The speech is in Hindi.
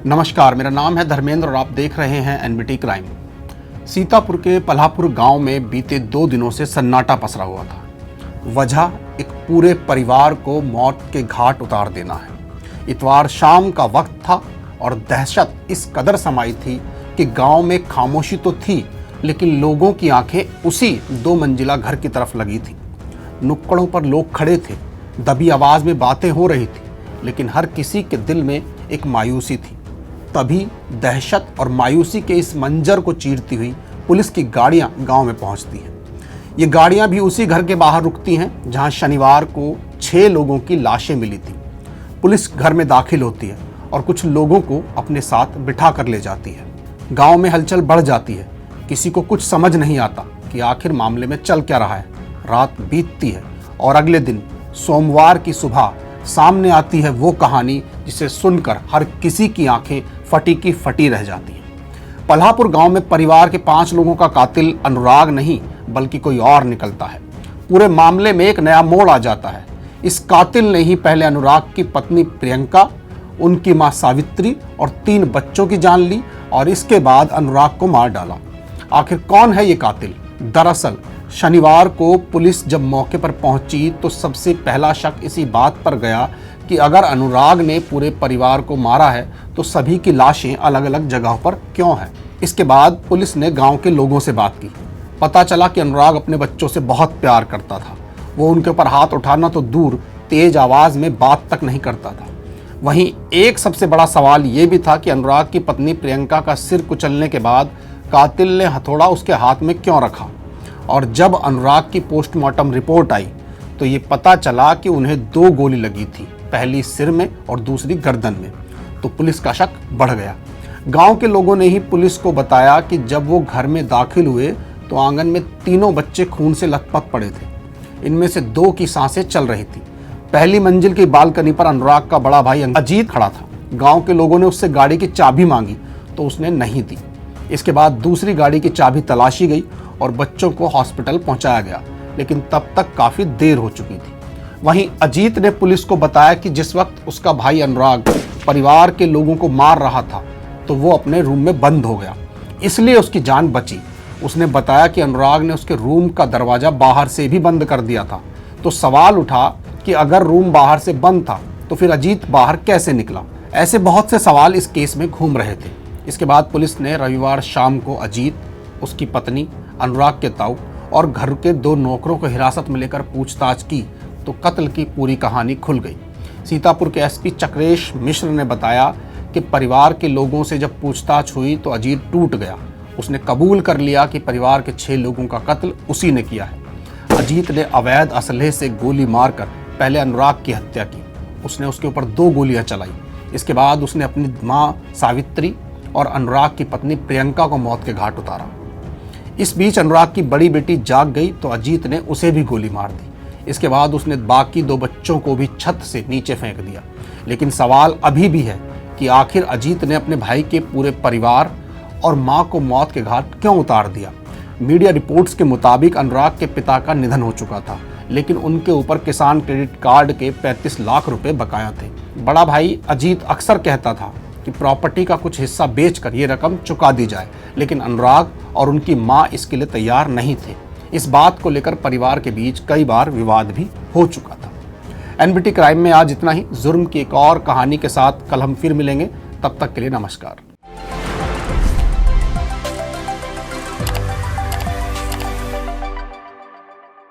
नमस्कार, मेरा नाम है धर्मेंद्र और आप देख रहे हैं एनबीटी क्राइम। सीतापुर के पल्हापुर गांव में बीते 2 दिनों से सन्नाटा पसरा हुआ था। वजह एक पूरे परिवार को मौत के घाट उतार देना है। इतवार शाम का वक्त था और दहशत इस कदर समाई थी कि गांव में खामोशी तो थी, लेकिन लोगों की आंखें उसी 2 मंजिला घर की तरफ लगी थी। नुक्कड़ों पर लोग खड़े थे, दबी आवाज में बातें हो रही थी, लेकिन हर किसी के दिल में एक मायूसी थी। तभी दहशत और मायूसी के इस मंजर को चीरती हुई पुलिस की गाड़ियां गांव में पहुंचती हैं। ये गाड़ियां भी उसी घर के बाहर रुकती हैं जहां शनिवार को 6 लोगों की लाशें मिली थी। पुलिस घर में दाखिल होती है और कुछ लोगों को अपने साथ बिठा कर ले जाती है। गांव में हलचल बढ़ जाती है। किसी को कुछ समझ नहीं आता कि आखिर मामले में चल क्या रहा है। रात बीतती है और अगले दिन सोमवार की सुबह सामने आती है वो कहानी जिसे सुनकर हर किसी की आंखें फटी की फटी रह जाती हैं। पल्हापुर गांव में परिवार के 5 लोगों का कातिल अनुराग नहीं बल्कि कोई और निकलता है। पूरे मामले में एक नया मोड़ आ जाता है। इस कातिल ने ही पहले अनुराग की पत्नी प्रियंका, उनकी मां सावित्री और 3 बच्चों की जान ली और इसके बाद अनुराग को मार डाला। आखिर कौन है ये कातिल? दरअसल शनिवार को पुलिस जब मौके पर पहुंची तो सबसे पहला शक इसी बात पर गया कि अगर अनुराग ने पूरे परिवार को मारा है तो सभी की लाशें अलग अलग जगहों पर क्यों हैं। इसके बाद पुलिस ने गांव के लोगों से बात की। पता चला कि अनुराग अपने बच्चों से बहुत प्यार करता था। वो उनके ऊपर हाथ उठाना तो दूर, तेज आवाज में बात तक नहीं करता था। वहीं एक सबसे बड़ा सवाल ये भी था कि अनुराग की पत्नी प्रियंका का सिर कुचलने के बाद कातिल ने हथौड़ा उसके हाथ में क्यों रखा। और जब अनुराग की पोस्टमार्टम रिपोर्ट आई तो ये पता चला कि उन्हें 2 गोली लगी थी, पहली सिर में और दूसरी गर्दन में। तो पुलिस का शक बढ़ गया। गांव के लोगों ने ही पुलिस को बताया कि जब वो घर में दाखिल हुए तो आंगन में 3 बच्चे खून से लथपथ पड़े थे। इनमें से 2 की सांसें चल रही थी। पहली मंजिल की बालकनी पर अनुराग का बड़ा भाई अजीत खड़ा था। गांव के लोगों ने उससे गाड़ी की चाबी मांगी तो उसने नहीं दी। इसके बाद दूसरी गाड़ी की चाबी तलाशी गई और बच्चों को हॉस्पिटल पहुंचाया गया, लेकिन तब तक काफी देर हो चुकी थी। वहीं अजीत ने पुलिस को बताया कि जिस वक्त उसका भाई अनुराग परिवार के लोगों को मार रहा था तो वो अपने रूम में बंद हो गया, इसलिए उसकी जान बची। उसने बताया कि अनुराग ने उसके रूम का दरवाजा बाहर से भी बंद कर दिया था। तो सवाल उठा कि अगर रूम बाहर से बंद था तो फिर अजीत बाहर कैसे निकला। ऐसे बहुत से सवाल इस केस में घूम रहे थे। इसके बाद पुलिस ने रविवार शाम को अजीत, उसकी पत्नी, अनुराग के ताऊ और घर के 2 नौकरों को हिरासत में लेकर पूछताछ की तो कत्ल की पूरी कहानी खुल गई। सीतापुर के एसपी चक्रेश मिश्र ने बताया कि परिवार के लोगों से जब पूछताछ हुई तो अजीत टूट गया। उसने कबूल कर लिया कि परिवार के 6 लोगों का कत्ल उसी ने किया है। अजीत ने अवैध असलहे से गोली मारकर पहले अनुराग की हत्या की। उसने उसके ऊपर 2 गोलियां चलाई। इसके बाद उसने अपनी मां सावित्री और अनुराग की पत्नी प्रियंका को मौत के घाट उतारा। इस बीच अनुराग की बड़ी बेटी जाग गई तो अजीत ने उसे भी गोली मार दी। इसके बाद उसने बाकी 2 बच्चों को भी छत से नीचे फेंक दिया। लेकिन सवाल अभी भी है कि आखिर अजीत ने अपने भाई के पूरे परिवार और मां को मौत के घाट क्यों उतार दिया। मीडिया रिपोर्ट्स के मुताबिक अनुराग के पिता का निधन हो चुका था, लेकिन उनके ऊपर किसान क्रेडिट कार्ड के 35 लाख रुपए बकाया थे। बड़ा भाई अजीत अक्सर कहता था कि प्रॉपर्टी का कुछ हिस्सा बेचकर ये रकम चुका दी जाए, लेकिन अनुराग और उनकी मां इसके लिए तैयार नहीं थे। इस बात को लेकर परिवार के बीच कई बार विवाद भी हो चुका था। एनबीटी क्राइम में आज इतना ही। जुर्म की एक और कहानी के साथ कल हम फिर मिलेंगे। तब तक के लिए नमस्कार।